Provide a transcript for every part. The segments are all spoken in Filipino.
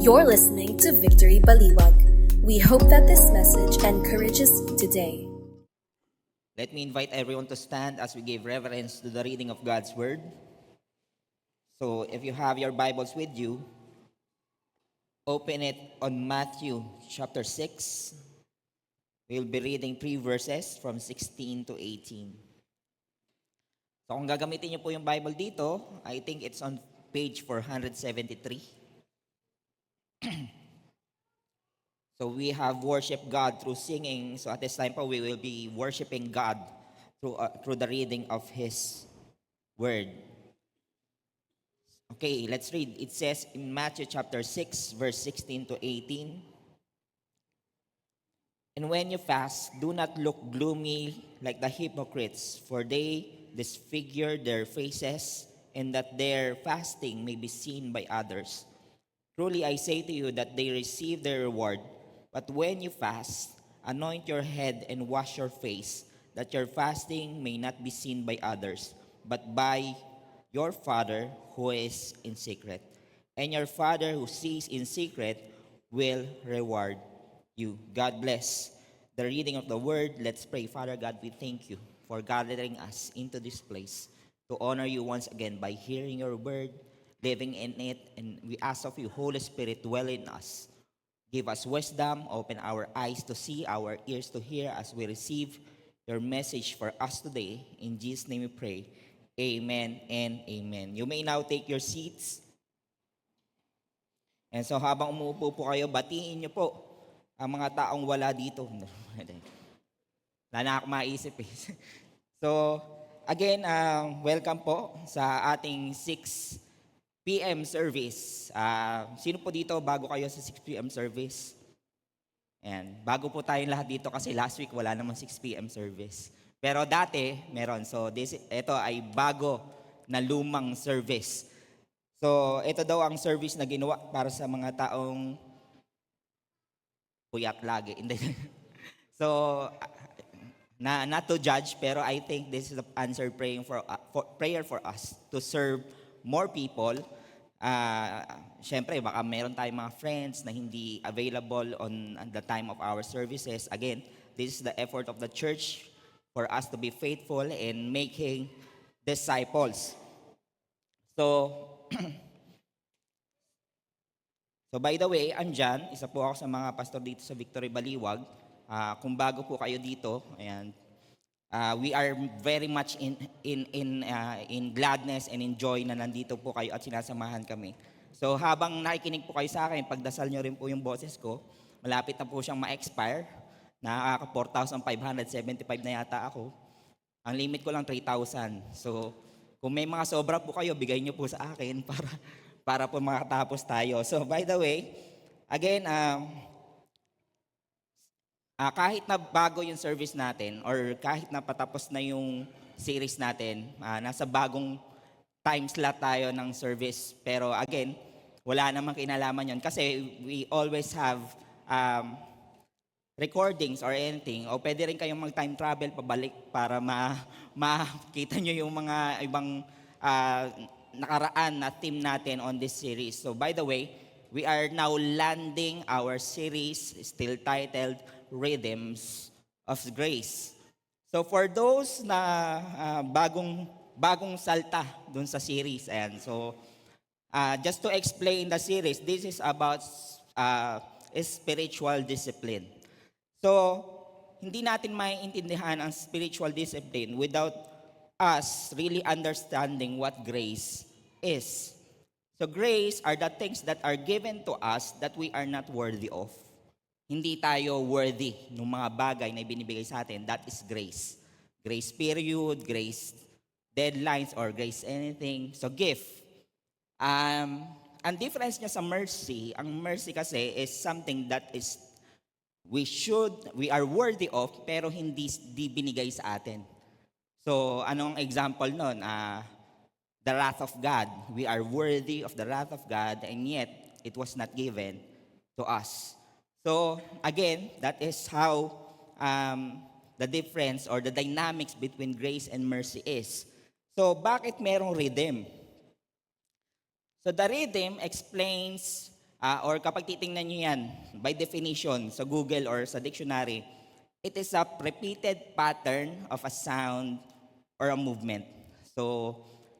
You're listening to Victory Baliwag. We hope that this message encourages you today. Let me invite everyone to stand as we give reverence to the reading of God's Word. So if you have your Bibles with you, open it on Matthew chapter 6. We'll be reading 3 verses from 16 to 18. So kung gagamitin niyo po yung Bible dito, I think it's on page 473. So we have worshiped God through singing. So at this time po, we will be worshiping God through the reading of His Word. Okay, let's read. It says in Matthew chapter 6, verse 16 to 18. And when you fast, do not look gloomy like the hypocrites, for they disfigure their faces, and that their fasting may be seen by others. Truly I say to you that they receive their reward. But when you fast, anoint your head and wash your face, that your fasting may not be seen by others, but by your Father who is in secret. And your Father who sees in secret will reward you. God bless the reading of the Word. Let's pray. Father God, we thank you for gathering us into this place to honor you once again by hearing your Word, living in it, and we ask of you, Holy Spirit, dwell in us. Give us wisdom, open our eyes to see, our ears to hear as we receive your message for us today. In Jesus' name we pray. Amen and amen. You may now take your seats. And so habang umuupo po kayo, batiin niyo po ang mga taong wala dito. Wala na ako maisip eh. So, again, welcome po sa ating 6 p.m. service. Sino po dito bago kayo sa 6 p.m. service? And bago po tayong lahat dito kasi last week wala namang 6 p.m. service. Pero dati, meron. So, ito ay bago na lumang service. So, ito daw ang service na ginawa para sa mga taong puyak lagi. So, not to judge, pero I think this is the answer prayer for us to serve more people. Siyempre, baka meron tayong mga friends na hindi available on the time of our services. Again, this is the effort of the church for us to be faithful in making disciples. So, by the way, andyan, isa po ako sa mga pastor dito sa Victory Baliwag. Kung bago po kayo dito, ayan, we are very much in gladness and in joy na nandito po kayo at sinasamahan kami. So habang nakikinig po kayo sa akin, pagdasal nyo rin po yung boses ko, malapit na po siyang ma-expire. Nakaka 4,575 na yata ako. Ang limit ko lang 3,000. So kung may mga sobra po kayo, bigay nyo po sa akin para po makatapos tayo. So by the way, again, kahit na bago yung service natin or kahit na patapos na yung series natin, nasa bagong time slot tayo ng service. Pero again, wala namang kinalaman yun kasi we always have recordings or anything. O pwede rin kayong mag-time travel pabalik para makita nyo yung mga ibang nakaraan na theme natin on this series. So by the way, we are now landing our series still titled Rhythms of Grace. So for those na bagong salta dun sa series, and so just to explain the series, this is about spiritual discipline. So hindi natin maiintindihan ang spiritual discipline without us really understanding what grace is. So grace are the things that are given to us that we are not worthy of. Hindi tayo worthy ng mga bagay na ibinibigay sa atin. That is grace. Grace period, grace deadlines, or grace anything. So gift. Ang difference niya sa mercy, ang mercy kasi is something that is we are worthy of, pero hindi binigay sa atin. So anong example nun? The wrath of God. We are worthy of the wrath of God, and yet it was not given to us. So again, that is how the difference or the dynamics between grace and mercy is. So bakit merong rhythm? So the rhythm explains Or kapag titingnan nyo yan, by definition, sa Google or sa dictionary, it is a repeated pattern of a sound or a movement. So,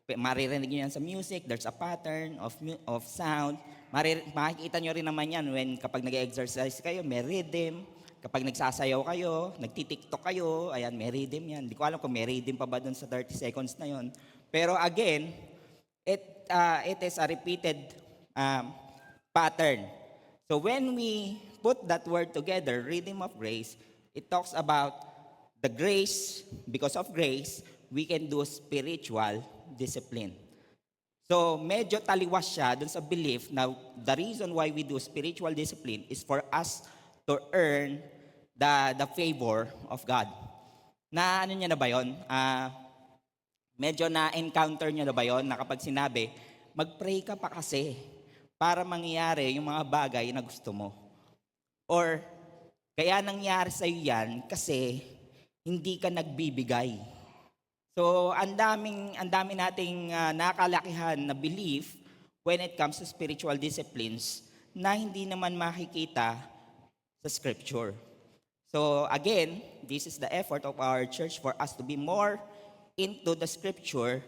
maririnig nyo yan sa music, there's a pattern of sound. Makikita nyo rin naman yan when kapag nag-exercise kayo, may rhythm. Kapag nagsasayaw kayo, nagtitiktok kayo, ayan, may rhythm yan. Hindi ko alam kung may rhythm pa ba dun sa 30 seconds na yon. Pero again, it is a repeated pattern. So when we put that word together, rhythm of grace, it talks about the grace, because of grace, we can do spiritual discipline. So medyo taliwas siya dun sa belief na the reason why we do spiritual discipline is for us to earn the favor of God. Na ano niya na ba yun? Medyo na-encounter niya na ba yun na kapag sinabi, mag-pray ka pa kasi para mangyari yung mga bagay na gusto mo. Or kaya nangyari sa'yo yan kasi hindi ka nagbibigay. So, ang dami nating nakalakihan na belief when it comes to spiritual disciplines na hindi naman makikita sa scripture. So, again, this is the effort of our church for us to be more into the scripture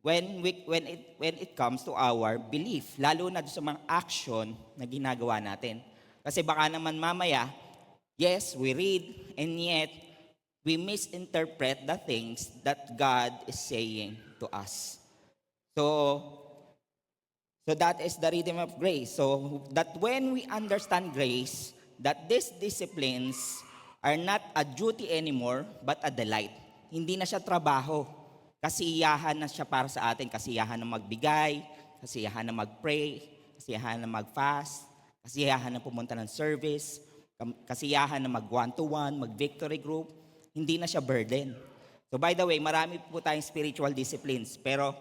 when it comes to our belief, lalo na sa mga action na ginagawa natin. Kasi baka naman mamaya, yes, we read, and yet, we misinterpret the things that God is saying to us. So that is the rhythm of grace. So that when we understand grace, that these disciplines are not a duty anymore, but a delight. Hindi na siya trabaho. Kasiyahan na siya para sa atin. Kasiyahan na magbigay, kasiyahan na mag-pray, kasiyahan na mag-fast, kasiyahan na pumunta ng service, kasiyahan na mag-one-to-one, mag-victory group. Hindi na siya burden. So by the way, marami po tayong spiritual disciplines, pero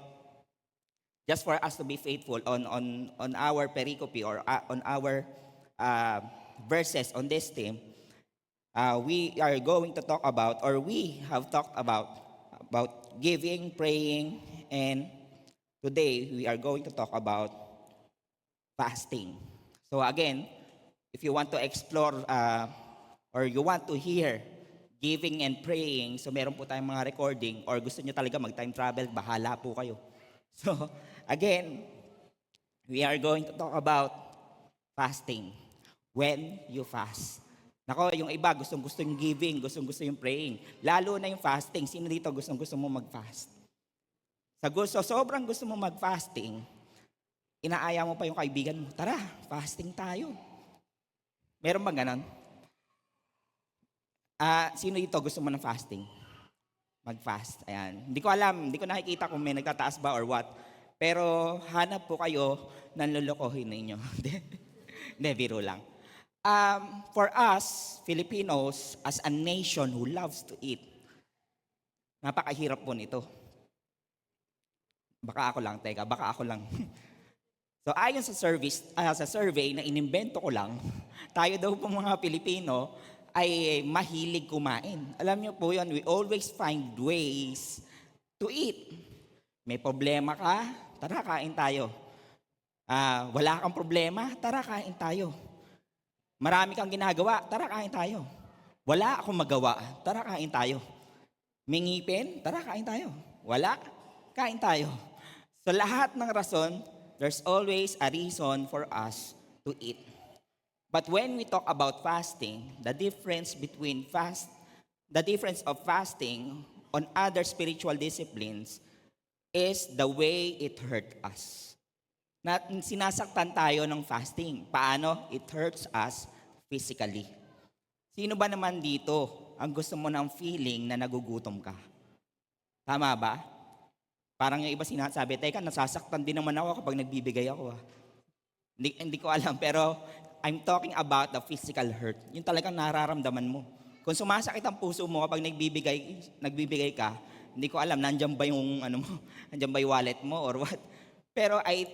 just for us to be faithful on our pericope or on our verses on this theme, we are going to talk about, or we have talked about giving, praying, and today we are going to talk about fasting. So again, if you want to explore or you want to hear giving and praying, so meron po tayong mga recording, or gusto nyo talaga mag-time travel, bahala po kayo. So, again, we are going to talk about fasting. When you fast. Nako, yung iba, gustong-gusto yung giving, gustong-gusto yung praying. Lalo na yung fasting. Sino dito gustong-gusto mo mag-fast? Sobrang gusto mo mag-fasting, inaaya mo pa yung kaibigan mo, tara, fasting tayo. Meron ba ganon? Sino dito gusto mo ng fasting? Mag-fast. Ayan. Hindi ko alam, hindi ko nakikita kung may nagtataas ba or what. Pero hanap po kayo ng lulukohin ninyo. Hindi, biro lang. For us, Filipinos, as a nation who loves to eat, napakahirap po nito. Baka ako lang. So ayon sa survey na inimbento ko lang, tayo daw po mga Pilipino ay mahilig kumain. Alam niyo po yun, we always find ways to eat. May problema ka, tara kain tayo. Wala kang problema, tara kain tayo. Marami kang ginagawa, tara kain tayo. Wala akong magawa, tara kain tayo. May ngipin, tara kain tayo. Wala, kain tayo. So lahat ng rason, there's always a reason for us to eat. But when we talk about fasting, the difference of fasting on other spiritual disciplines is the way it hurt us. Sinasaktan tayo ng fasting. Paano? It hurts us physically. Sino ba naman dito ang gusto mo ng feeling na nagugutom ka? Tama ba? Parang yung iba sinasabi, teka, nasasaktan din naman ako kapag nagbibigay ako. Hindi ko alam, pero I'm talking about the physical hurt. Yung talagang nararamdaman mo. Kung sumasakit ang puso mo kapag nagbibigay ka, hindi ko alam, nandiyan ba yung nandiyan ba yung wallet mo or what. Pero I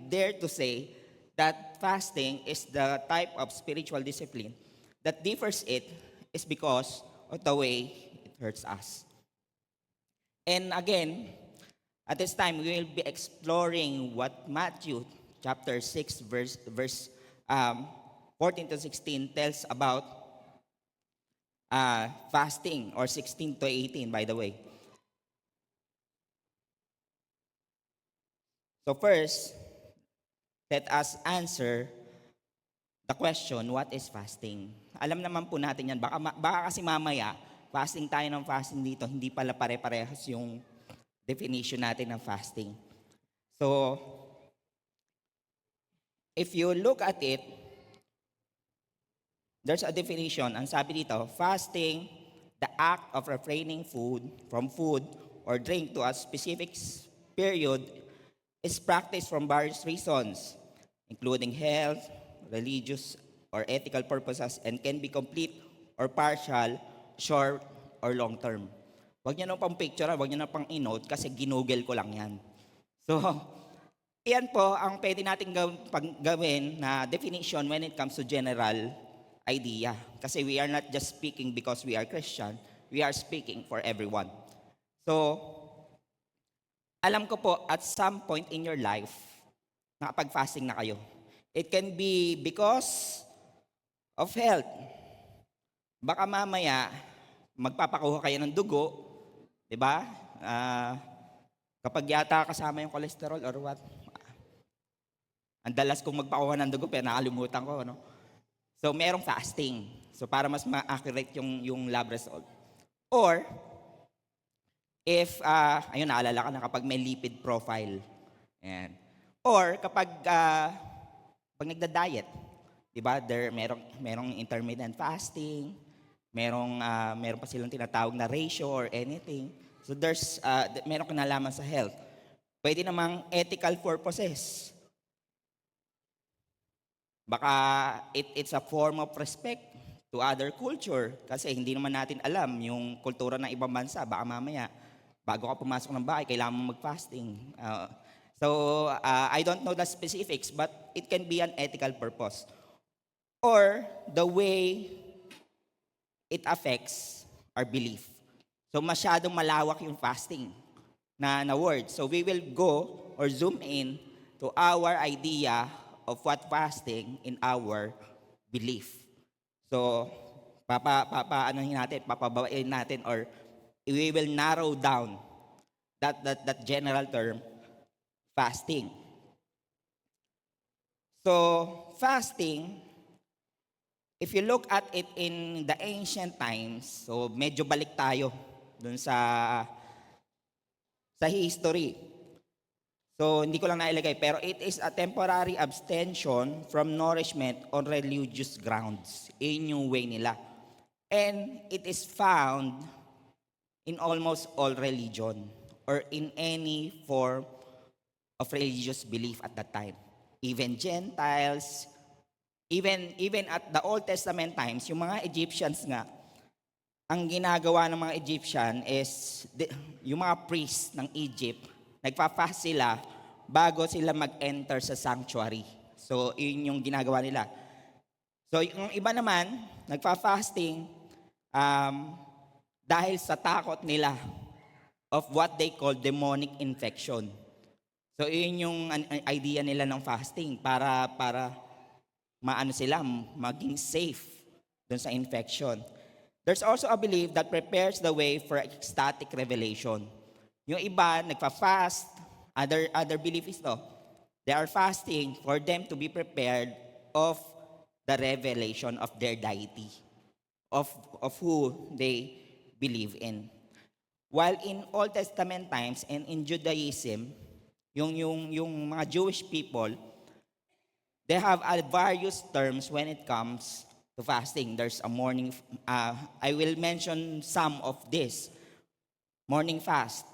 dare to say that fasting is the type of spiritual discipline that differs it is because of the way it hurts us. And again, at this time, we will be exploring what Matthew chapter 6, verse 14 to 16 tells about fasting, or 16 to 18, by the way. So first, let us answer the question, what is fasting? Alam naman po natin yan. Baka kasi mamaya, fasting tayo ng fasting dito, hindi pala pare-parehas yung definition natin ng fasting. So, if you look at it, there's a definition. Ang sabi dito, fasting, the act of refraining from food or drink to a specific period is practiced from various reasons, including health, religious, or ethical purposes, and can be complete or partial, short, or long-term. Huwag niyo na pang picture, huwag niyo na pang in-note kasi ginugel ko lang yan. So, iyan po ang pwede natin gawin na definition when it comes to general idea. Kasi we are not just speaking because we are Christian, we are speaking for everyone. So, alam ko po at some point in your life, nakapag-fasting na kayo. It can be because of health. Baka mamaya, magpapakuha kayo ng dugo, di ba? Kapag yata kasama yung cholesterol or what. Ang dalas kong magpakuha ng dugo, pero nakalimutan ko. No? So, merong fasting. So, para mas ma-accurate yung lab result. Or, if, ayun, naalala ka na kapag may lipid profile. Ayan. Or, kapag pag nagda-diet, di ba, merong intermittent fasting, meron pa silang tinatawag na ratio or anything. So, merong kinalaman sa health. Pwede namang ethical purposes. Baka it's a form of respect to other culture kasi hindi naman natin alam yung kultura ng ibang bansa. Baka mamaya, bago ka pumasok ng bahay, kailangan mo mag-fasting. I don't know the specifics, but it can be an ethical purpose. Or the way it affects our belief. So masyadong malawak yung fasting na word. So we will go or zoom in to our idea of what fasting in our belief. So, papabawain natin, or we will narrow down that general term, fasting. So, fasting, if you look at it in the ancient times, so medyo balik tayo dun sa history. So, hindi ko lang nailagay, pero it is a temporary abstention from nourishment on religious grounds. In yung way nila. And it is found in almost all religion or in any form of religious belief at that time. Even Gentiles, even at the Old Testament times, yung mga Egyptians nga, ang ginagawa ng mga Egyptian is, yung mga priests ng Egypt, nagpa-fast sila bago sila mag-enter sa sanctuary. So, yun yung ginagawa nila. So, yung iba naman, nagpa-fasting dahil sa takot nila of what they call demonic infection. So, yun yung idea nila ng fasting para maano sila, maging safe dun sa infection. There's also a belief that prepares the way for ecstatic revelation. Yung iba, nagpa-fast, other belief is they are fasting for them to be prepared of the revelation of their deity, of who they believe in. While in Old Testament times and in Judaism, yung mga Jewish people, they have various terms when it comes to fasting. There's a morning, I will mention some of this. Morning fast.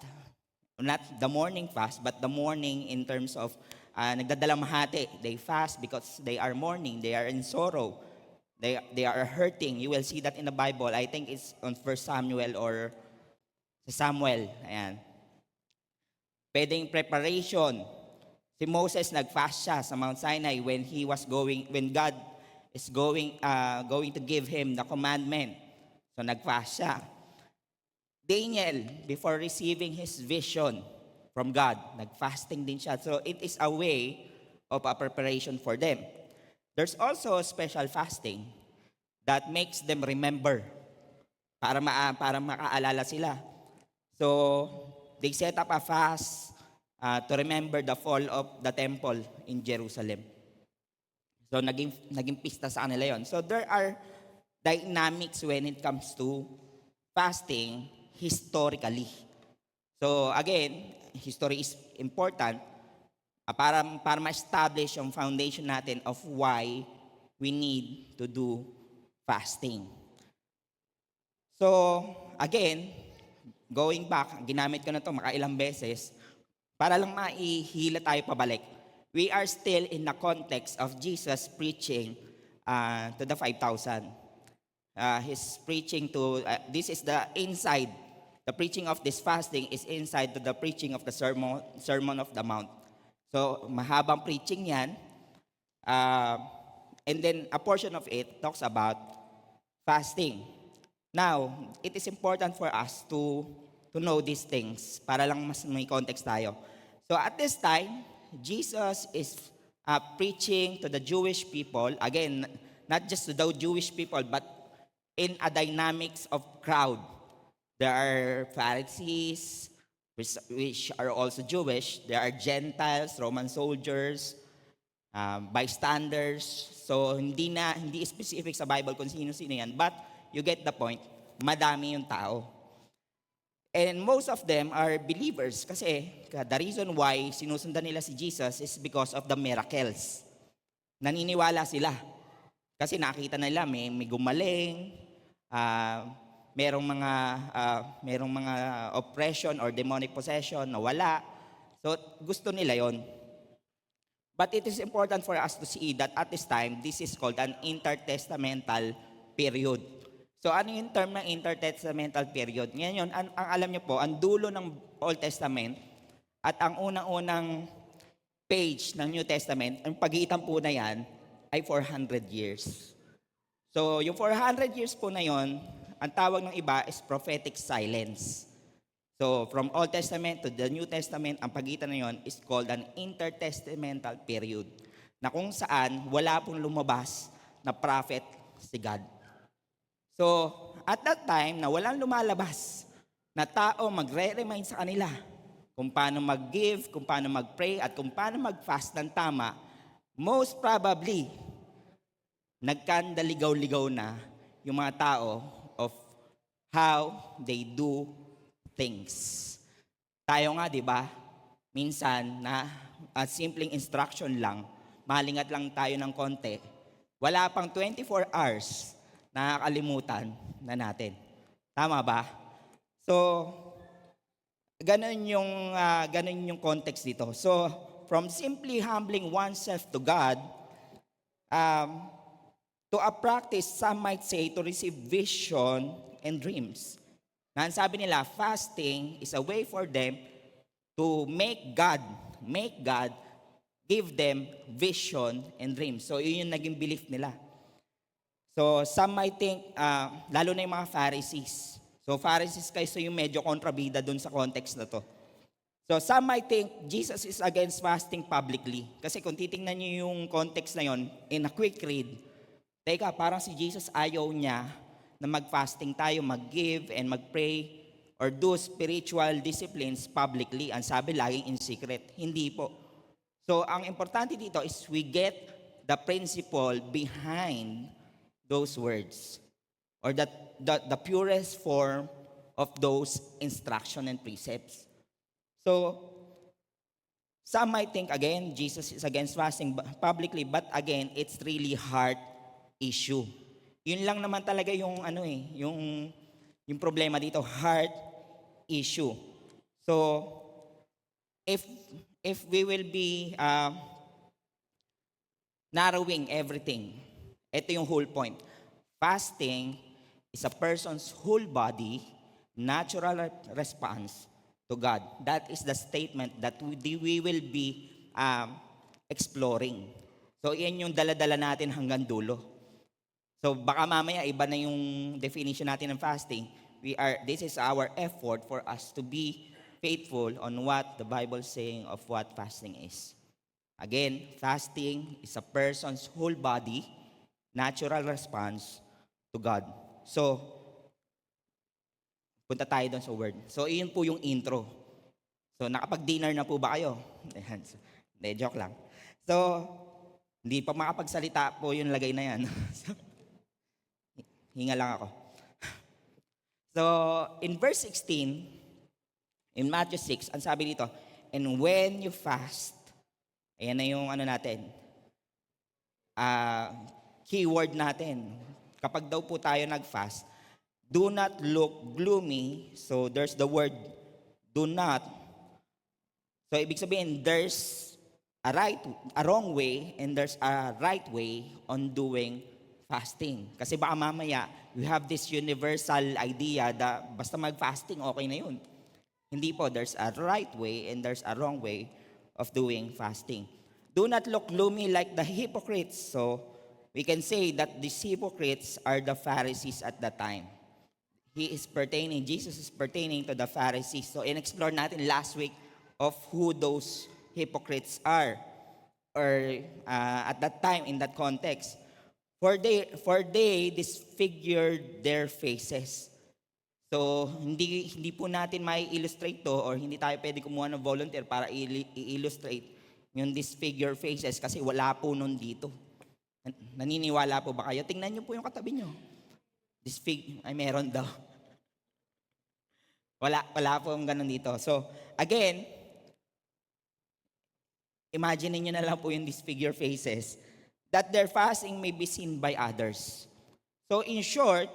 Not the morning fast, but the morning in terms of nagdadalamhati. They fast because they are mourning, they are in sorrow, they are hurting. You will see that in the Bible. I think it's on 1 Samuel or Samuel. Ayan. Pwedeng preparation. Si Moses nag-fast siya sa Mount Sinai when God is going to give him the commandment. So nag-fast siya. Daniel, before receiving his vision from God, nag-fasting din siya. So it is a way of a preparation for them. There's also special fasting that makes them remember para makaalala sila. So, they set up a fast to remember the fall of the temple in Jerusalem. So, naging pista sa kanila yon. So, there are dynamics when it comes to fasting historically. So, again, history is important para ma-establish yung foundation natin of why we need to do fasting. So, again, going back, ginamit ko na ito makailang beses, para lang maihila tayo pabalik. We are still in the context of Jesus preaching to the 5,000. He's preaching to, this is the inside, the preaching of this fasting is inside to the preaching of the Sermon of the Mount. So, mahabang preaching yan. And then, a portion of it talks about fasting. Now, it is important for us to know these things para lang mas may context tayo. So, at this time, Jesus is preaching to the Jewish people. Again, not just to the Jewish people, but in a dynamics of crowd. There are Pharisees, which are also Jewish. There are Gentiles, Roman soldiers, bystanders. So, hindi specific sa Bible kung sino-sino yan. But, you get the point, madami yung tao. And most of them are believers kasi the reason why sinusundan nila si Jesus is because of the miracles. Naniniwala sila. Kasi nakita nila may gumaling, merong mga oppression or demonic possession na wala. So gusto nila yon. But it is important for us to see that at this time, this is called an intertestamental period. So ano yung term ng intertestamental period? Ngayon, ang alam niyo po, ang dulo ng Old Testament at ang unang-unang page ng New Testament, ang pagitan po na yan ay 400 years. So yung 400 years po na yon, ang tawag ng iba is prophetic silence. So from Old Testament to the New Testament, ang pagitan na yon is called an intertestamental period, na kung saan wala pong lumabas na prophet si God. So, at that time, na walang lumalabas na tao magre-remind sa kanila kung paano mag-give, kung paano mag-pray, at kung paano mag-fast ng tama, most probably, nagkandaligaw-ligaw na yung mga tao of how they do things. Tayo nga, di ba? Minsan, na simpleng instruction lang, malingat lang tayo ng konti, wala pang 24 hours, nakakalimutan na natin. Tama ba? So, ganun yung context dito. So, from simply humbling oneself to God, to a practice, some might say, to receive vision and dreams. Na sabi nila, fasting is a way for them to make God give them vision and dreams. So, yun yung naging belief nila. So, some might think, lalo na yung mga Pharisees. So, Pharisees kayo yung medyo kontrabida dun sa context na to. So, some might think Jesus is against fasting publicly. Kasi kung titingnan nyo yung context na yon in a quick read, teka, parang si Jesus ayaw niya na mag-fasting tayo, mag-give and mag-pray or do spiritual disciplines publicly. Ang sabi, laging in secret. Hindi po. So, ang importante dito is we get the principle behind those words or the purest form of those instruction and precepts. So, some might think again, Jesus is against fasting publicly, but again, it's really heart issue. Yun lang naman talaga yung yung problema dito, heart issue. So, if we will be narrowing everything, ito yung whole point. Fasting is a person's whole body natural response to God. That is the statement that we will be exploring. So, yan yung dala-dala natin hanggang dulo. So, baka mamaya iba na yung definition natin ng fasting. This is our effort for us to be faithful on what the Bible is saying of what fasting is. Again, fasting is a person's whole body, natural response to God. So, punta tayo doon sa word. So, iyon po yung intro. So, nakapag-dinner na po ba kayo? Ayan. So, hindi, joke lang. So, hindi pa makapagsalita po yung lagay na yan. So, hinga lang ako. So, in verse 16, in Matthew 6, ang sabi dito, and when you fast, ayan na yung ano natin, keyword natin. Kapag daw po tayo nag-fast, do not look gloomy. So, there's the word, do not. So, ibig sabihin, there's a wrong way and there's a right way on doing fasting. Kasi baka mamaya, we have this universal idea that basta mag-fasting, okay na yun. Hindi po, there's a right way and there's a wrong way of doing fasting. Do not look gloomy like the hypocrites. So, we can say that these hypocrites are the Pharisees at that time. Jesus is pertaining to the Pharisees. So, in-explore natin last week of who those hypocrites are, or at that time, in that context. For they disfigured their faces. So, hindi po natin may illustrate to, or hindi tayo pwede kumuha ng volunteer para i-illustrate yung disfigured faces kasi wala po nun dito. Naniniwala po ba kayo? Tingnan niyo po yung katabi niyo. Meron daw. Wala po yung ganun dito. So, again, imagine niyo na lang po yung disfigured faces, that their fasting may be seen by others. So, in short,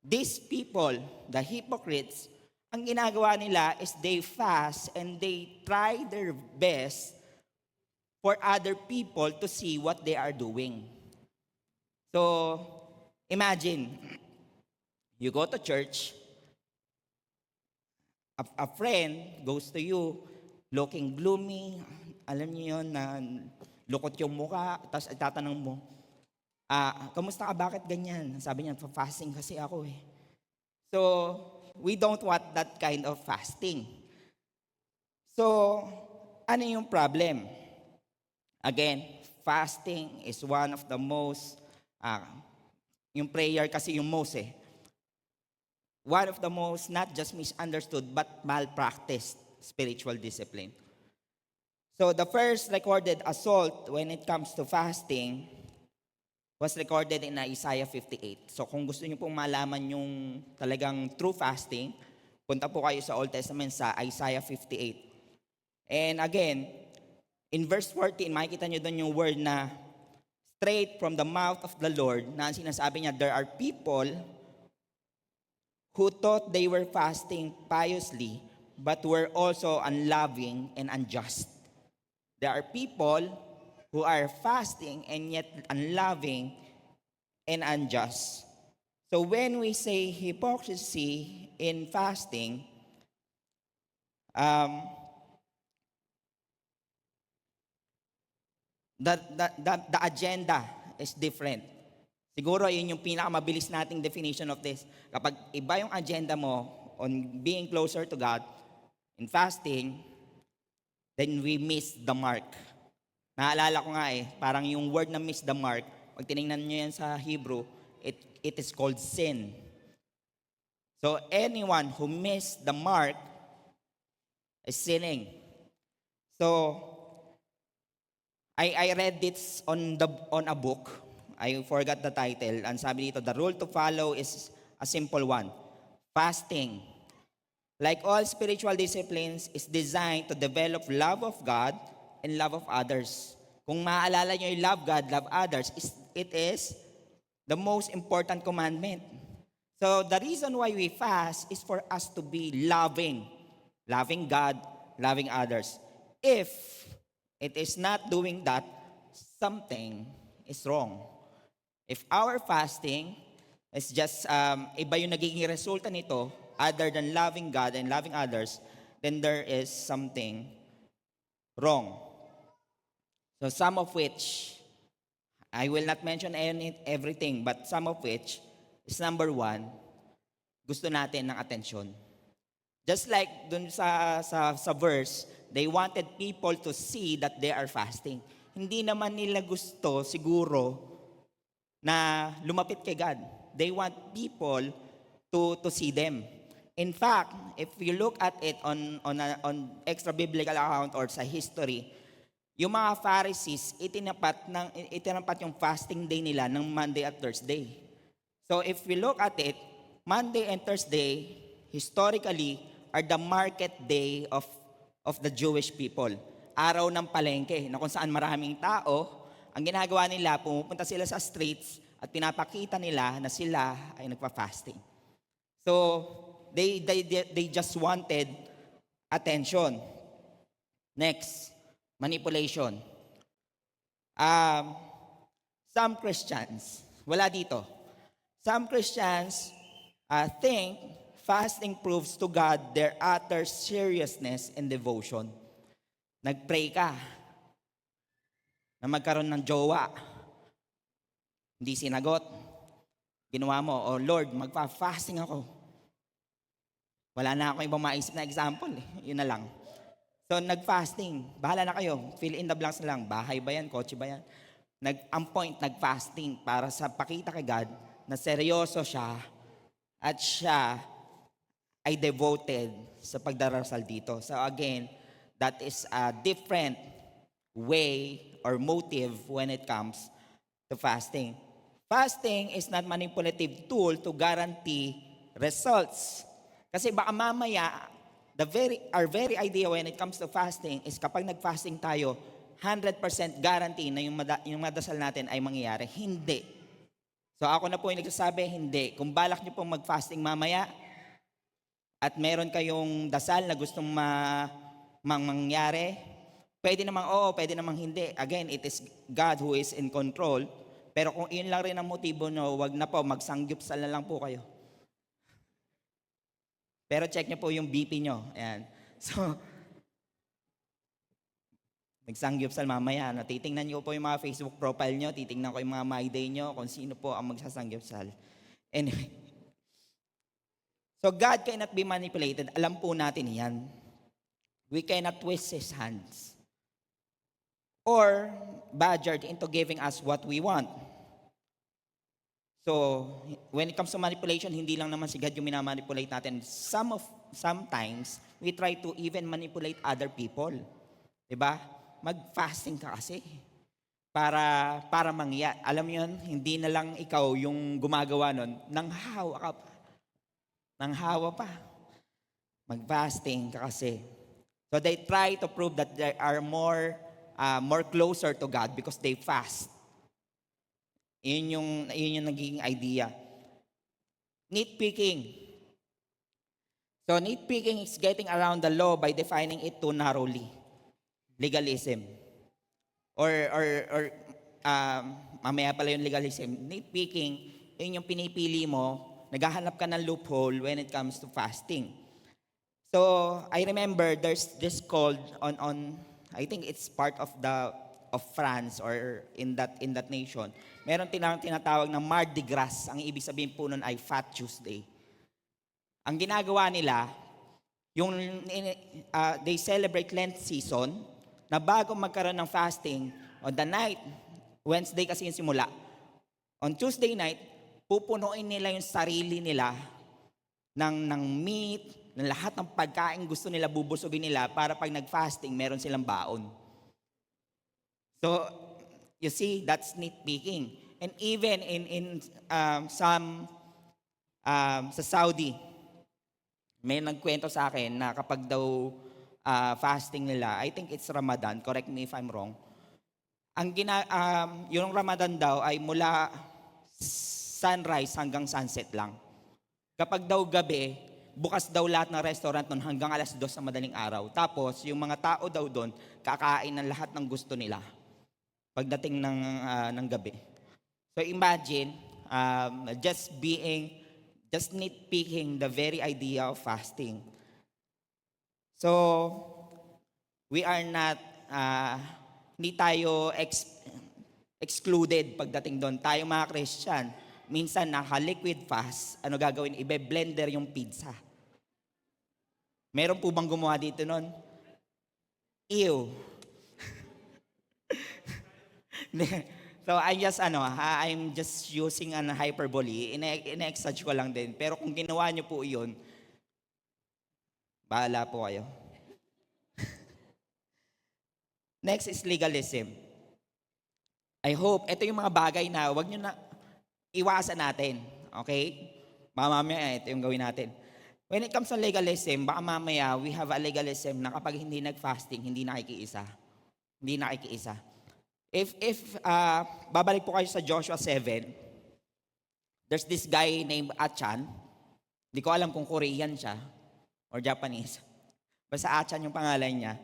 these people, the hypocrites, ang ginagawa nila is they fast and they try their best for other people to see what they are doing. So, imagine, you go to church, a friend goes to you looking gloomy, alam niyo yun, na lukot yung mukha, tapos itatanong mo, kamusta ka, bakit ganyan? Sabi niya, fasting kasi ako eh. So, we don't want that kind of fasting. So, ano yung problem? Again, fasting is one of the most, yung prayer kasi yung most eh. One of the most, not just misunderstood, but malpracticed spiritual discipline. So the first recorded assault when it comes to fasting was recorded in Isaiah 58. So kung gusto niyo pong malaman yung talagang true fasting, punta po kayo sa Old Testament sa Isaiah 58. And again, in verse 14, makikita niyo doon yung word na straight from the mouth of the Lord, na sinasabi niya, there are people who thought they were fasting piously, but were also unloving and unjust. There are people who are fasting and yet unloving and unjust. So when we say hypocrisy in fasting, the agenda is different. Siguro yun yung pinakamabilis nating definition of this. Kapag iba yung agenda mo on being closer to God in fasting, then we miss the mark. Naalala ko nga parang yung word na miss the mark, pag tinignan nyo yan sa Hebrew, it is called sin. So anyone who missed the mark is sinning. So I read this on a book. I forgot the title. And sabi dito, the rule to follow is a simple one. Fasting, like all spiritual disciplines, is designed to develop love of God and love of others. Kung maalala nyo yung love God, love others, it is the most important commandment. So the reason why we fast is for us to be loving God, loving others. If it is not doing that, something is wrong. If our fasting is just, iba yung nagiging resulta nito, other than loving God and loving others, then there is something wrong. So some of which, I will not mention everything, but some of which is number one, gusto natin ng atensyon. Just like dun sa verse They wanted people to see that they are fasting. Hindi naman nila gusto siguro na lumapit kay God. They want people to see them. In fact, if you look at it on extra biblical account or sa history, yung mga Pharisees, itinapat yung fasting day nila ng Monday at Thursday. So if we look at it, Monday and Thursday, historically, are the market day of the Jewish people. Araw ng palengke, na kung saan maraming tao, ang ginagawa nila, pumupunta sila sa streets at pinapakita nila na sila ay nagpa-fasting. So, they just wanted attention. Next, manipulation. Some Christians, wala dito. Some Christians think fasting proves to God their utter seriousness and devotion. Nag-pray ka na magkaroon ng jowa. Hindi sinagot. Ginawa mo, oh Lord, magpa-fasting ako. Wala na ako ibang maisip na example. Yun na lang. So, nag-fasting. Bahala na kayo. Fill in the blanks na lang. Bahay ba yan? Kotse ba yan? Ang point, nag-fasting para sa pakita kay God na seryoso siya at siya ay devoted sa pagdarasal dito. So again, that is a different way or motive when it comes to fasting. Fasting is not manipulative tool to guarantee results. Kasi baka mamaya, our very idea when it comes to fasting is kapag nag-fasting tayo, 100% guarantee na yung madasal natin ay mangyayari. Hindi. So ako na po yung nagsasabi, hindi. Kung balak nyo pong mag-fasting mamaya, at meron kayong dasal na gustong mangyari, pwede namang oo, pwede namang hindi. Again, it is God who is in control. Pero kung yun lang rin ang motibo nyo, wag na po, magsangyupsal na lang po kayo. Pero check nyo po yung BP nyo. Ayan. So, magsangyupsal mamaya. No? Titingnan nyo po yung mga Facebook profile nyo, titingnan ko yung mga My Day nyo, kung sino po ang magsasangyupsal. Anyway. So God cannot be manipulated. Alam po natin yan. We cannot twist His hands or badgered into giving us what we want. So, when it comes to manipulation, hindi lang naman si God yung minamanipulate natin. Sometimes, we try to even manipulate other people. Diba? Mag-fasting ka kasi. Para mangya. Alam mo yun, hindi na lang ikaw yung gumagawa nun. Nanghawa ka pa. Nanghawa pa. Mag-fasting ka kasi. So they try to prove that they are more closer to God because they fast. Yun yung naging idea. Nitpicking. So nitpicking is getting around the law by defining it too narrowly. Legalism. Or mamaya pala yung legalism. Nitpicking, yun yung pinipili mo, naghahanap ka ng loophole when it comes to fasting. So, I remember there's this called on I think it's part of France or in that nation. Meron tinatawag na Mardi Gras. Ang ibig sabihin po nun ay Fat Tuesday. Ang ginagawa nila, they celebrate Lent season na bago magkaroon ng fasting on the night, Wednesday kasi yung simula. On Tuesday night, pupunuin nila yung sarili nila ng meat, ng lahat ng pagkain gusto nila, bubusugin nila para pag nag-fasting, meron silang baon. So, you see, that's nitpicking. And even in some, sa Saudi, may nagkwento sa akin na kapag daw fasting nila, I think it's Ramadan, correct me if I'm wrong, yung Ramadan daw ay mula sunrise hanggang sunset lang. Kapag daw gabi, bukas daw lahat ng restaurant nun hanggang 2:00 sa madaling araw. Tapos, yung mga tao daw doon, kakain ng lahat ng gusto nila pagdating ng gabi. So imagine, just nitpicking the very idea of fasting. So, we are not, hindi tayo excluded pagdating doon. Tayo mga Christian, minsan naka-liquid fast, ano gagawin? Ibe-blender yung pizza. Meron po bang gumawa dito nun? Ew. So I'm just using an hyperbole. Ine-exaggerate ko lang din. Pero kung ginawa niyo po 'yun, bahala po kayo. Next is legalism. I hope ito yung mga bagay na wag niyo na iwasan natin. Okay? Mamaya ito yung gawin natin. When it comes to legalism, baka mamaya we have a legalism na kapag hindi nag-fasting, hindi nakikiisa. Hindi nakikiisa. If babalik po kayo sa Joshua 7, there's this guy named Achan. Hindi ko alam kung Korean siya or Japanese. Basta Achan yung pangalan niya.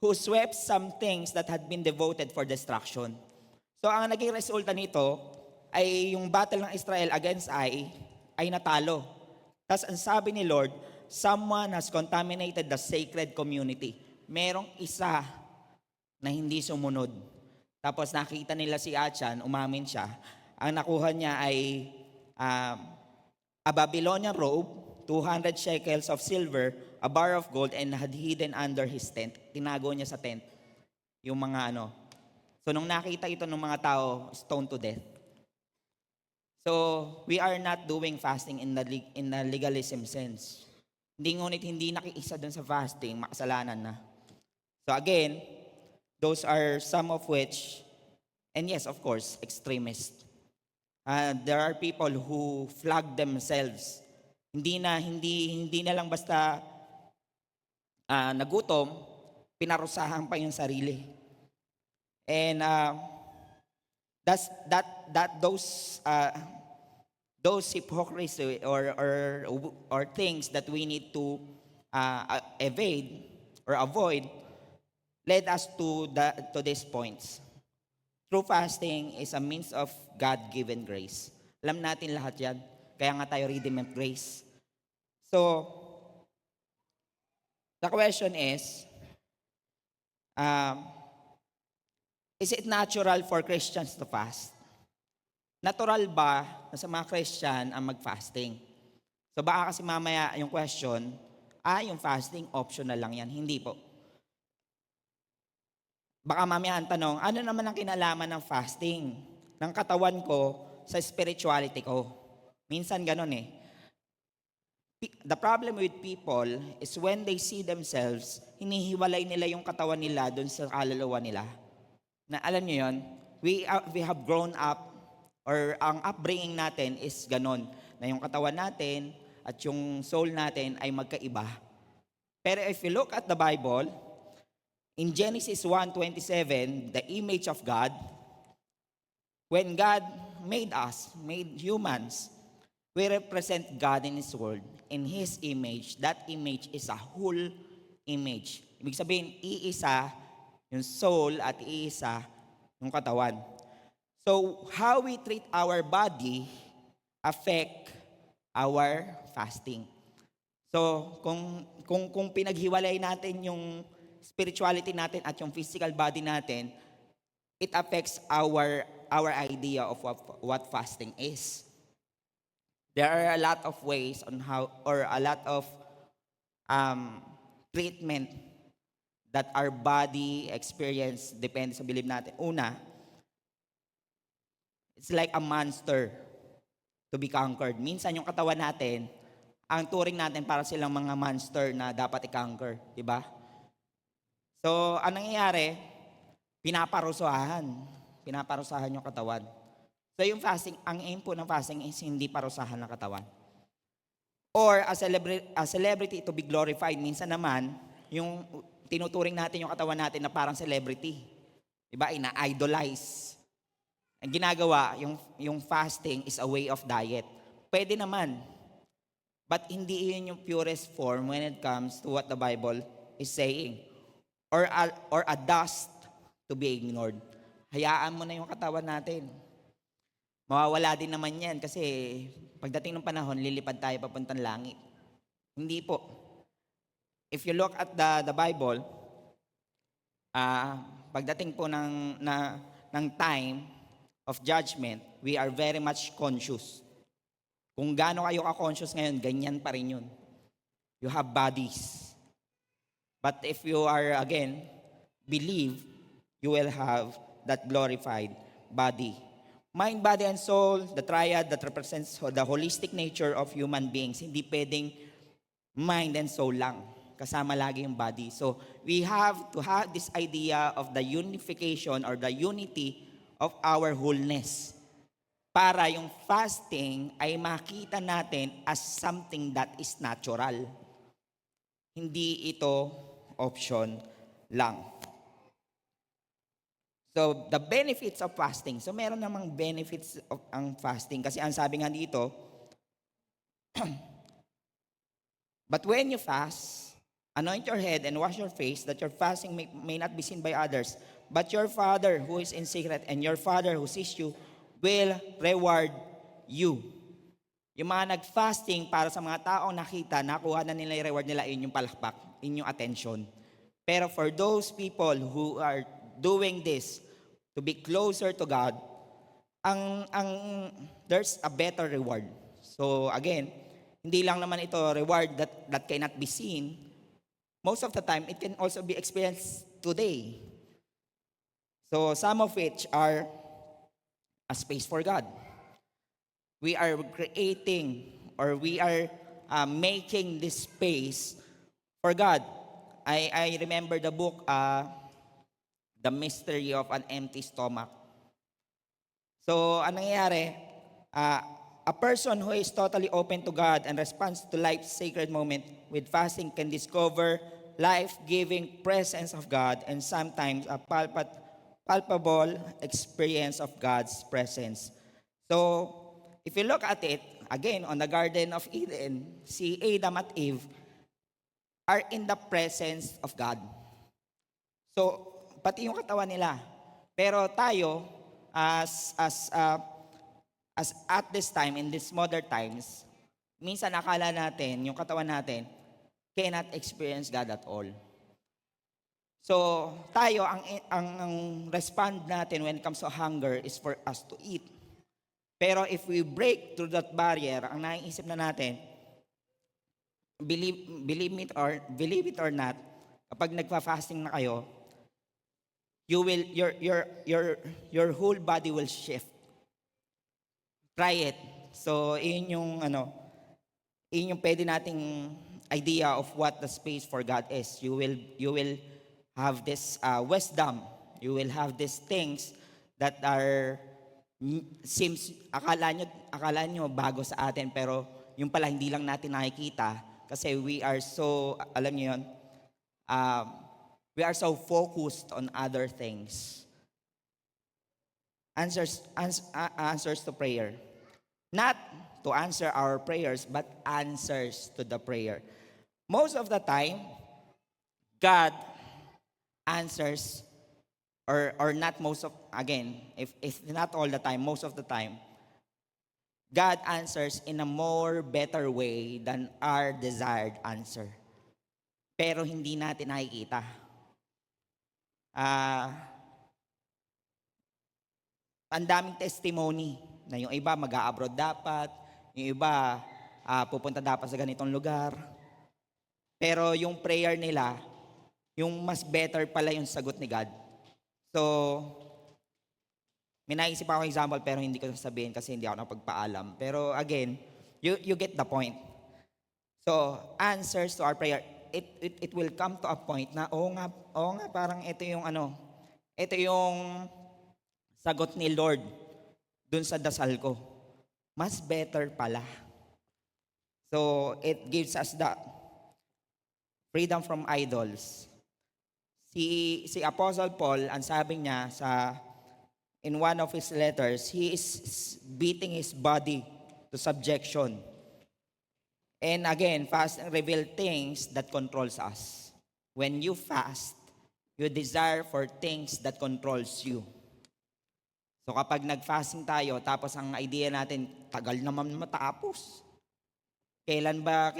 Who swept some things that had been devoted for destruction. So ang naging resulta nito ay yung battle ng Israel against Ai ay natalo. Tapos ang sabi ni Lord, someone has contaminated the sacred community. Merong isa na hindi sumunod. Tapos nakita nila si Achan, umamin siya. Ang nakuha niya ay a Babylonian robe, 200 shekels of silver, a bar of gold, and had hidden under his tent. Tinago niya sa tent yung mga So nung nakita ito ng mga tao, stoned to death. So we are not doing fasting in the legalism sense. Ngunit hindi nakiisa dun sa fasting, makasalanan na. So again, those are some of which, and yes, of course, extremists. There are people who flog themselves. Hindi na lang basta nagutom, pinarusahan pa yung sarili. And those hypocrisy or things that we need to evade or avoid led us to these points. True fasting is a means of God-given grace. Alam natin lahat yan. Kaya nga tayo redeem of grace. So, the question is it natural for Christians to fast? Natural ba na sa mga Christian ang mag-fasting? So baka kasi mamaya yung question, yung fasting optional lang yan. Hindi po. Baka mamaya ang tanong, ano naman ang kinalaman ng fasting ng katawan ko sa spirituality ko? Minsan ganun eh. The problem with people is when they see themselves, hinihiwalay nila yung katawan nila dun sa kaluluwa nila. Na alam niyo yun, we have grown up, or ang upbringing natin is ganon, na yung katawan natin at yung soul natin ay magkaiba. Pero if you look at the Bible, in Genesis 1:27, the image of God, when God made us, made humans, we represent God in His world, in His image. That image is a whole image. Ibig sabihin, iisa yung soul at iisa yung katawan. So, how we treat our body affect our fasting. So, kung pinaghiwalay natin yung spirituality natin at yung physical body natin, it affects our idea of what fasting is. There are a lot of ways on how, or a lot of treatment that our body experience depende sa belief natin. Una, it's like a monster to be conquered. Minsan yung katawan natin, ang turing natin para silang mga monster na dapat i-conquer, di ba? So, anong nangyayari? Pinaparusahan yung katawan. So, yung fasting, ang aim po ng fasting is hindi parusahan ng katawan. Or a celebrity to be glorified. Minsan naman, yung tinuturing natin yung katawan natin na parang celebrity. Diba? Ina-idolize. Ang ginagawa, yung fasting is a way of diet. Pwede naman. But hindi yun yung purest form when it comes to what the Bible is saying. Or a dust to be ignored. Hayaan mo na yung katawan natin. Mawawala din naman yan kasi pagdating ng panahon, lilipad tayo papuntang langit. Hindi po. If you look at the Bible, pagdating po ng time of judgment, we are very much conscious. Kung gaano kayo ka-conscious ngayon, ganyan pa rin yun. You have bodies. But if you are, again, believe you will have that glorified body. Mind, body, and soul, the triad that represents the holistic nature of human beings. Hindi pwedeng mind and soul lang. Kasama lagi yung body. So, we have to have this idea of the unification or the unity of our wholeness. Para yung fasting ay makita natin as something that is natural. Hindi ito option lang. So, the benefits of fasting. So, meron namang benefits of ang fasting. Kasi ang sabi nga dito, but when you fast, anoint your head and wash your face, that your fasting may not be seen by others. But your Father who is in secret and your Father who sees you will reward you. Yung mga nag-fasting para sa mga taong nakita, nakuha na nila yung reward nila, inyong palakpak, inyong attention. Pero for those people who are doing this to be closer to God, there's a better reward. So again, hindi lang naman ito reward that cannot be seen. Most of the time, it can also be experienced today. So some of which are a space for God. We are creating or we are making this space for God. I remember the book, The Mystery of an Empty Stomach. So, anong nangyayari? A person who is totally open to God and responds to life's sacred moment with fasting can discover life-giving presence of God and sometimes a palpable experience of God's presence. So, if you look at it, again, on the Garden of Eden, si Adam at Eve are in the presence of God. So, pati yung katawan nila. Pero tayo, as at this time, in these modern times, minsan akala natin, yung katawan natin, cannot experience God at all. So, tayo, ang respond natin when it comes to hunger is for us to eat. Pero if we break through that barrier, ang naiisip na natin, believe it or not, kapag nagfa-fasting na kayo, your whole body will shift. Try it. So, yun yung pwede nating idea of what the space for God is. You will have this wisdom. You will have these things that are seems akala nyo bago sa atin, pero yung pala hindi lang natin nakikita kasi we are so, alam niyo yun, we are so focused on other things. Answers to prayer. Not to answer our prayers, but answers to the prayer. Most of the time, God answers, or not most of, again, if not all the time, most of the time, God answers in a more better way than our desired answer. Pero hindi natin nakikita. Ang daming testimony na yung iba mag-a-abroad dapat, yung iba pupunta dapat sa ganitong lugar. Pero yung prayer nila, yung mas better pala yung sagot ni God. So, may naisip ako example pero hindi ko sasabihin kasi hindi ako napagpaalam. Pero again, you get the point. So, answers to our prayer, it will come to a point na oo nga parang ito yung sagot ni Lord dun sa dasal ko. Mas better pala. So, it gives us the freedom from idols. Si Apostle Paul, ang sabi niya in one of his letters, he is beating his body to subjection. And again, fasting reveals things that controls us. When you fast, you desire for things that controls you. So kapag nag-fasting tayo, tapos ang idea natin, tagal naman matapos. Kailan ba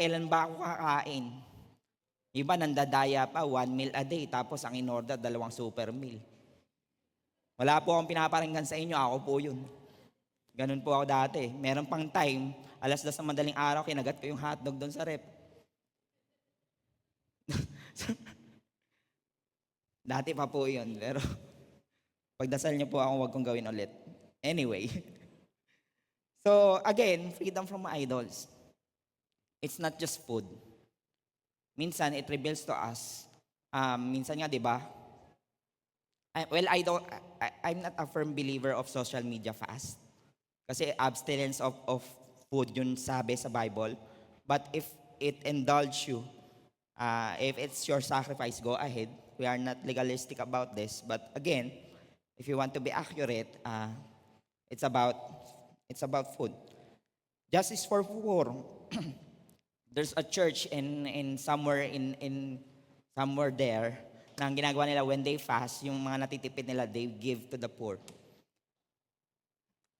ako kakain? Iba nandadaya pa, 1 meal a day, tapos ang in-order, 2 super meal. Wala po akong pinaparinggan sa inyo, ako po yun. Ganun po ako dati. Meron pang time, 2:00 ng madaling araw, kinagat ko yung hotdog doon sa rep. Dati pa po yun, pero pagdasal niyo po ako, wag kong gawin ulit. Anyway, so again, freedom from idols. It's not just food. Minsan, it reveals to us, minsan nga, di ba, I'm not a firm believer of social media fast. Kasi abstinence of food yun sabi sa Bible. But if it indulge you, if it's your sacrifice, go ahead. We are not legalistic about this. But again, if you want to be accurate, it's about food. Justice for poor. There's a church in somewhere in somewhere there na ang ginagawa nila when they fast, yung mga natitipid nila, they give to the poor.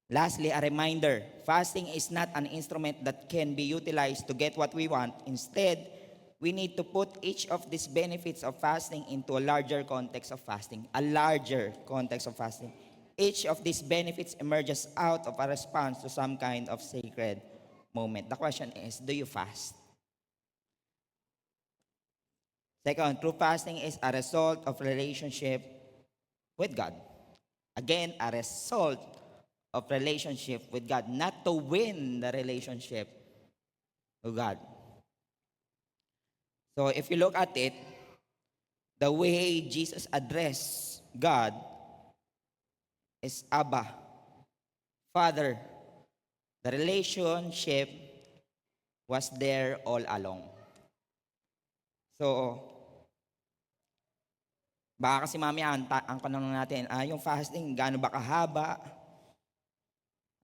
Lastly, a reminder, fasting is not an instrument that can be utilized to get what we want. Instead, we need to put each of these benefits of fasting into a larger context of fasting. A larger context of fasting. Each of these benefits emerges out of a response to some kind of sacred moment. The question is, do you fast? Second, true fasting is a result of relationship with God. Again, a result of relationship with God, not to win the relationship with God. So if you look at it, the way Jesus addressed God is Abba, Father. The relationship was there all along. So, baka kasi mamaya ang tanong natin, yung fasting, gaano ba kahaba?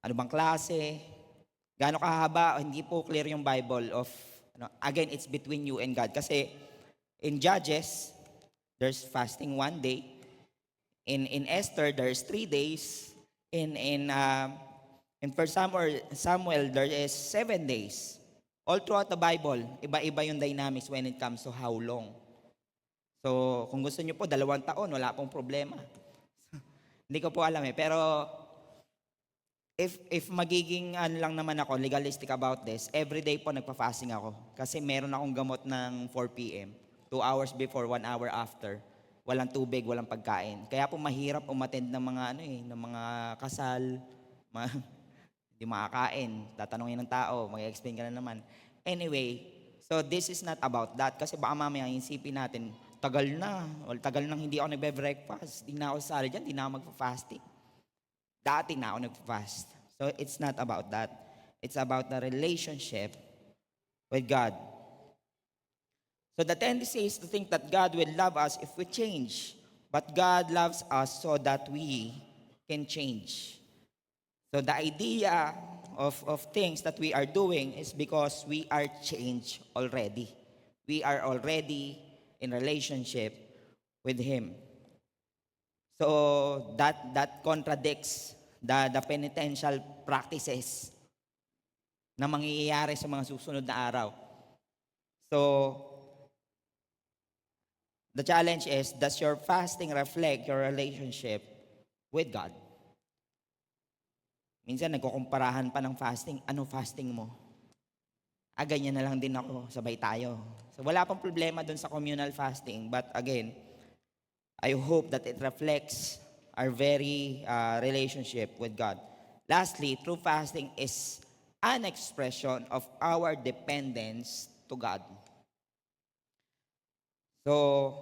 Ano bang klase? Gaano kahaba? Hindi po clear yung Bible of, again, it's between you and God. Kasi in Judges, there's fasting 1 day. In Esther, there's 3 days. In 1 Samuel, there is 7 days. All throughout the Bible, iba-iba yung dynamics when it comes to how long. So, kung gusto niyo po, 2 taon, wala pong problema. Hindi ko po alam pero if magiging lang naman ako, legalistic about this, everyday po nagpa-fasting ako. Kasi meron akong gamot ng 4 p.m., 2 hours before, 1 hour after. Walang tubig, walang pagkain. Kaya po mahirap umattend ng mga ng mga kasal, hindi makakain, tatanungin ng tao, mag-explain ka na naman. Anyway, so this is not about that. Kasi baka mamaya isipin natin, tagal nang hindi ako nagbe-breakfast, di na ako sali dyan, di na ako magpa-fasting. Dati na ako nagpa-fast. So it's not about that. It's about the relationship with God. So the tendency is to think that God will love us if we change. But God loves us so that we can change. So the idea of things that we are doing is because we are changed already. We are already in relationship with Him. So that contradicts the penitential practices na mangyayari sa mga susunod na araw. So the challenge is, does your fasting reflect your relationship with God? Minsan nagkukumparahan pa ng fasting. Ano fasting mo? Ganyan na lang din ako. Sabay tayo. So wala pang problema dun sa communal fasting. But again, I hope that it reflects our very relationship with God. Lastly, true fasting is an expression of our dependence to God. So,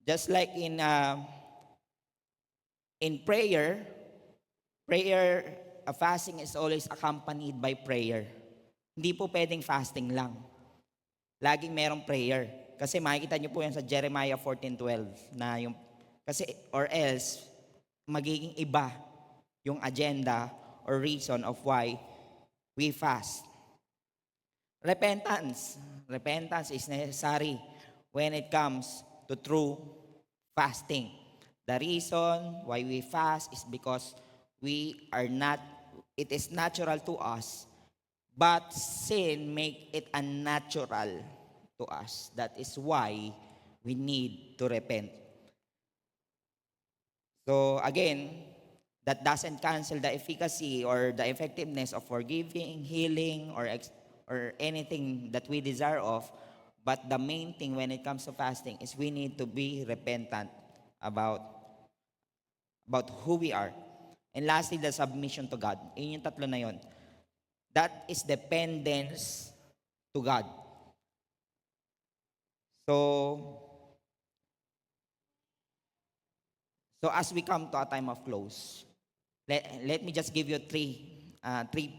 just like in prayer, fasting is always accompanied by prayer. Hindi po pwedeng fasting lang. Laging merong prayer. Kasi makikita niyo po yan sa Jeremiah 14:12 na yung kasi or else magiging iba yung agenda or reason of why we fast. Repentance is necessary when it comes to true fasting. The reason why we fast is because it is natural to us, but sin make it unnatural to us. That is why we need to repent. So again, that doesn't cancel the efficacy or the effectiveness of forgiving, healing, or anything that we desire of, But the main thing when it comes to fasting is we need to be repentant about who we are. And lastly, the submission to God. Yun yung tatlo na yun. That is dependence to God. So as we come to a time of close, let me just give you three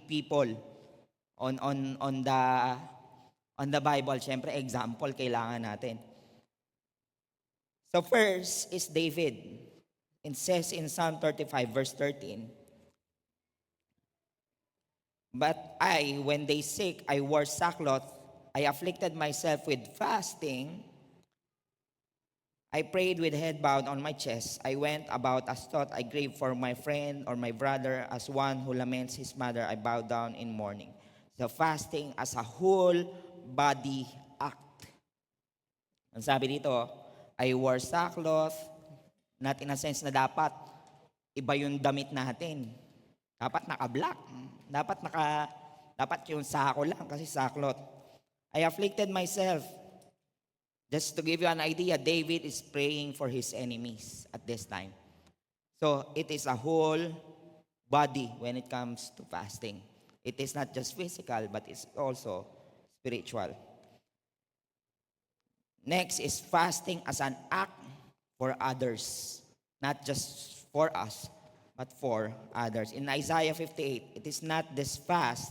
people on the Bible. Siyempre, example kailangan natin. So first is David. It says in Psalm 35 verse 13, "But I, when they sick, I wore sackcloth. I afflicted myself with fasting. I prayed with head bowed on my chest. I went about as thought I grieved for my friend or my brother, as one who laments his mother. I bowed down in mourning." So fasting as a whole body act. Ang sabi dito, I wore sackcloth, not in a sense na dapat iba yung damit natin. Dapat naka-black. Dapat yung sako lang kasi sackcloth. I afflicted myself. Just to give you an idea, David is praying for his enemies at this time. So it is a whole body when it comes to fasting. It is not just physical, but it's also spiritual. Next is fasting as an act for others. Not just for us, but for others. In Isaiah 58, it is not this fast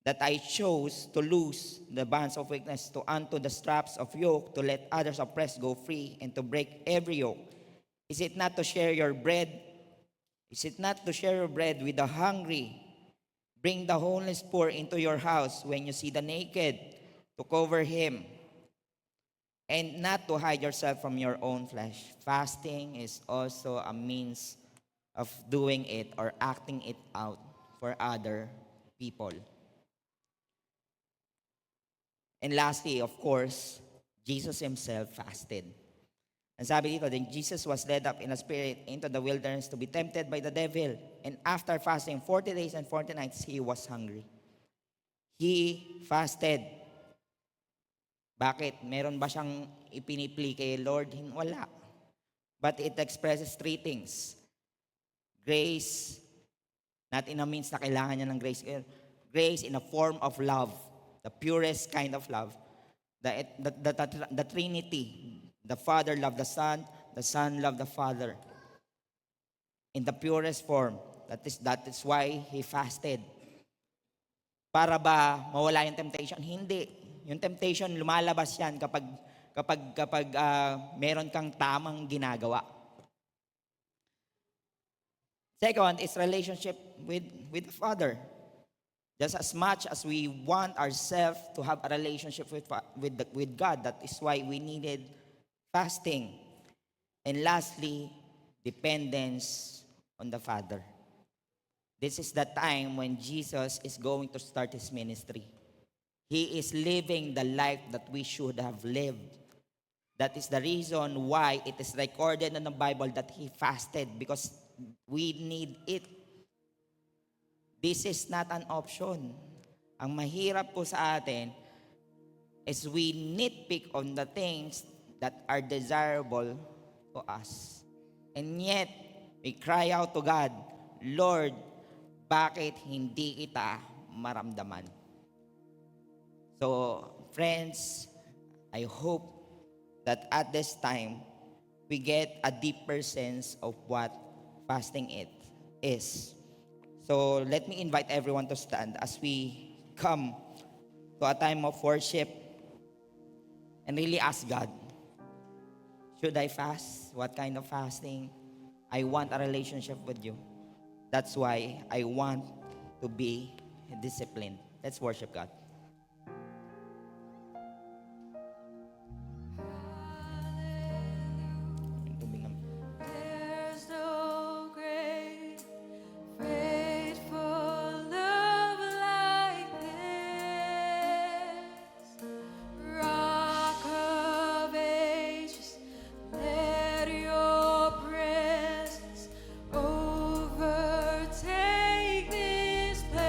that I chose to loose the bands of weakness, to unto the straps of yoke, to let others oppressed go free, and to break every yoke. Is it not to share your bread? Is it not to share your bread with the hungry? Bring the homeless poor into your house when you see the naked, to cover him, and not to hide yourself from your own flesh. Fasting is also a means of doing it or acting it out for other people. And lastly, of course, Jesus himself fasted. And sabi dito, then Jesus was led up in a spirit into the wilderness to be tempted by the devil. And after fasting 40 days and 40 nights, he was hungry. He fasted. Bakit? Meron ba siyang ipinipli kay Lord? Wala. But it expresses three things. Grace, not in a means na kailangan niya ng grace. Grace in a form of love. The purest kind of love. The Trinity. The Father loved the Son loved the Father. In the purest form. That is why he fasted. Para ba mawala yung temptation? Hindi. Yung temptation, lumalabas yan kapag meron kang tamang ginagawa. Second is relationship with the Father. Just as much as we want ourselves to have a relationship with God, that is why we needed fasting. And lastly, dependence on the Father. This is the time when Jesus is going to start his ministry. He is living the life that we should have lived. That is the reason why it is recorded in the Bible that he fasted, because we need it. This is not an option. Ang mahirap po sa atin is we nitpick on the things that are desirable to us. And yet, we cry out to God, Lord, bakit hindi kita maramdaman? So, friends, I hope that at this time, we get a deeper sense of what fasting it is. So, let me invite everyone to stand as we come to a time of worship and really ask God, should I fast? What kind of fasting? I want a relationship with you. That's why I want to be disciplined. Let's worship God. There's no great, faithful love like this. Rock of ages, let your presence overtake this place.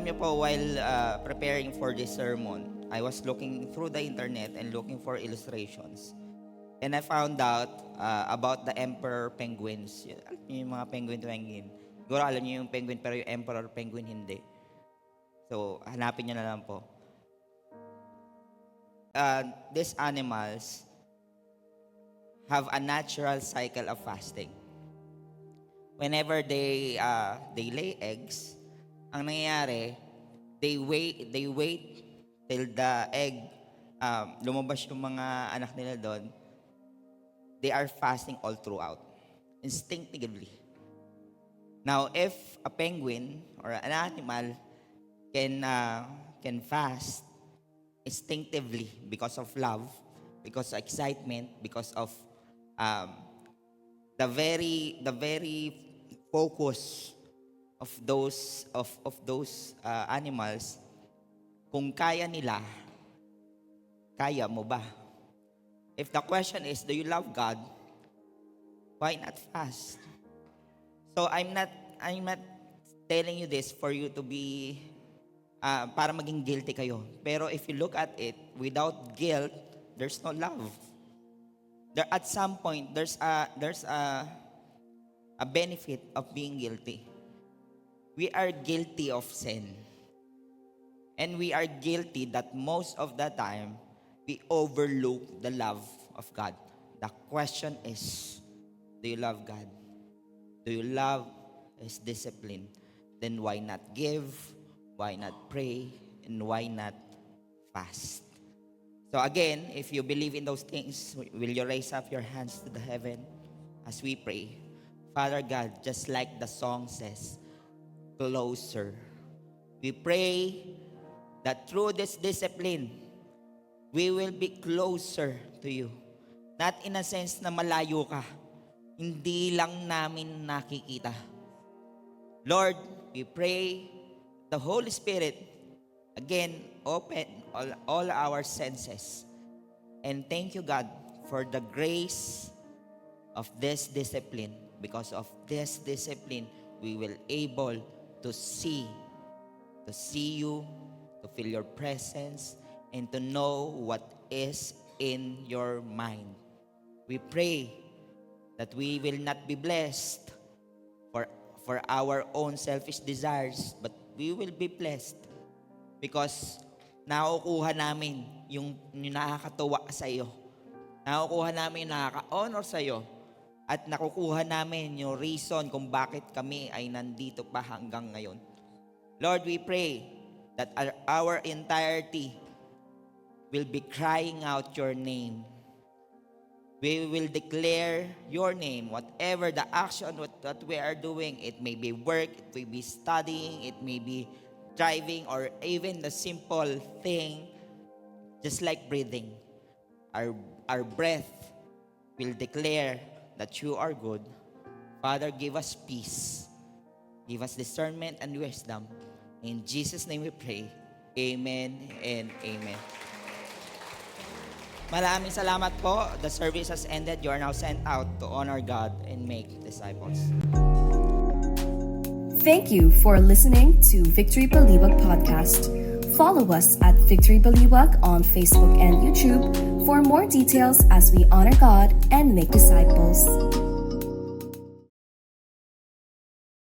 Alam niyo po, while preparing for this sermon, I was looking through the internet and looking for illustrations. And I found out about the emperor penguins. Alam niyo yung mga penguin. Siguro alam niyo yung penguin, pero yung emperor penguin hindi. So, hanapin niyo na lang po. These animals have a natural cycle of fasting. Whenever they lay eggs, ang nangyayari, they wait till the egg lumabas yung mga anak nila doon. They are fasting all throughout, instinctively. Now, if a penguin or an animal can fast instinctively because of love, because of excitement, because of the very focus of those animals, kung kaya nila, kaya mo ba? If the question is, do you love God? Why not fast? So I'm not telling you this for you to be para maging guilty kayo. Pero if you look at it, without guilt, there's no love. There at some point there's a benefit of being guilty. We are guilty of sin. And we are guilty that most of the time we overlook the love of God. The question is, do you love God? Do you love His discipline? Then why not give? Why not pray? And why not fast? So again, if you believe in those things, will you raise up your hands to the heaven as we pray? Father God, just like the song says, closer. We pray that through this discipline, we will be closer to you. Not in a sense na malayo ka. Hindi lang namin nakikita. Lord, we pray the Holy Spirit, again, open all our senses. And thank you, God, for the grace of this discipline. Because of this discipline, we will able to see you, to feel your presence, and to know what is in your mind. We pray that we will not be blessed for our own selfish desires, but we will be blessed because nakukuha namin yung nakakatuwa sa iyo. Nakukuha namin yung nakaka-honor sa iyo. At nakukuha namin yung reason kung bakit kami ay nandito pa hanggang ngayon. Lord, we pray that our entirety will be crying out your name. We will declare your name. Whatever the action that we are doing, it may be work, it may be studying, it may be driving, or even the simple thing, just like breathing. Our breath will declare that you are good. Father, give us peace. Give us discernment and wisdom. In Jesus' name we pray. Amen and amen. Maraming salamat po. The service has ended. You are now sent out to honor God and make disciples. Thank you for listening to Victory Baliwag Podcast. Follow us at Victory Baliwag on Facebook and YouTube for more details as we honor God and make disciples.